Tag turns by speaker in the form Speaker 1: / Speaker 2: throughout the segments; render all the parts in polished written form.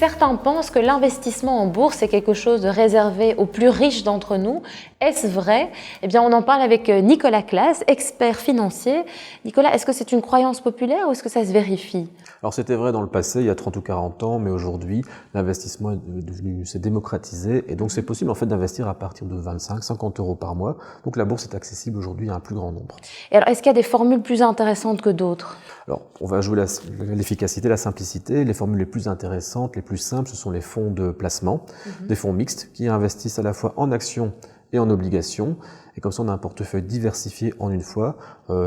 Speaker 1: certains pensent que l'investissement en bourse est quelque chose de réservé aux plus riches d'entre nous. Est-ce vrai? Eh bien, on en parle avec Nicolas Claes, expert financier. Nicolas, est-ce que c'est une croyance populaire ou est-ce que ça se vérifie?
Speaker 2: Alors c'était vrai dans le passé, il y a 30 ou 40 ans, mais aujourd'hui, l'investissement s'est démocratisé et donc c'est possible en fait d'investir à partir de 25-50 euros par mois. Donc la bourse est accessible aujourd'hui à un plus grand nombre.
Speaker 1: Et alors, est-ce qu'il y a des formules plus intéressantes que d'autres?
Speaker 2: Alors, on va jouer l'efficacité, la simplicité. Les formules les plus intéressantes, les plus simples, ce sont les fonds de placement, des fonds mixtes qui investissent à la fois en actions et en obligations. Et comme ça, on a un portefeuille diversifié en une fois.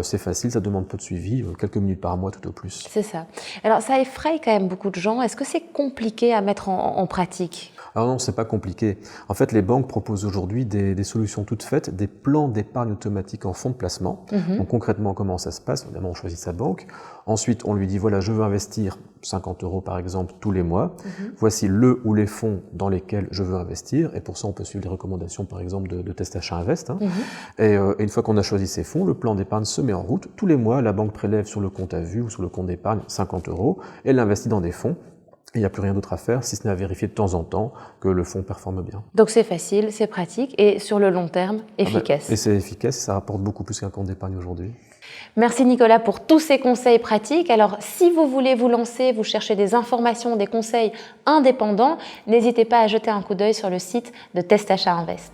Speaker 2: C'est facile, ça demande peu de suivi, quelques minutes par mois tout au plus.
Speaker 1: C'est ça. Alors, ça effraie quand même beaucoup de gens. Est-ce que c'est compliqué à mettre en pratique?
Speaker 2: Alors non, c'est pas compliqué. En fait, les banques proposent aujourd'hui des solutions toutes faites, des plans d'épargne automatique en fonds de placement. Donc concrètement, comment ça se passe? Évidemment, on choisit sa banque. Ensuite, on lui dit, voilà, je veux investir 50 euros par exemple tous les mois. Voici le ou les fonds dans lesquels je veux investir. Et pour ça, on peut suivre les recommandations, par exemple, de Test Achat Invest. Et une fois qu'on a choisi ces fonds, le plan d'épargne se met en route. Tous les mois, la banque prélève sur le compte à vue ou sur le compte d'épargne 50 euros et l'investit dans des fonds. Il n'y a plus rien d'autre à faire, si ce n'est à vérifier de temps en temps que le fonds performe bien.
Speaker 1: Donc c'est facile, c'est pratique et sur le long terme, efficace.
Speaker 2: Et c'est efficace, ça rapporte beaucoup plus qu'un compte d'épargne aujourd'hui.
Speaker 1: Merci Nicolas pour tous ces conseils pratiques. Alors si vous voulez vous lancer, vous cherchez des informations, des conseils indépendants, n'hésitez pas à jeter un coup d'œil sur le site de Test Achat Invest.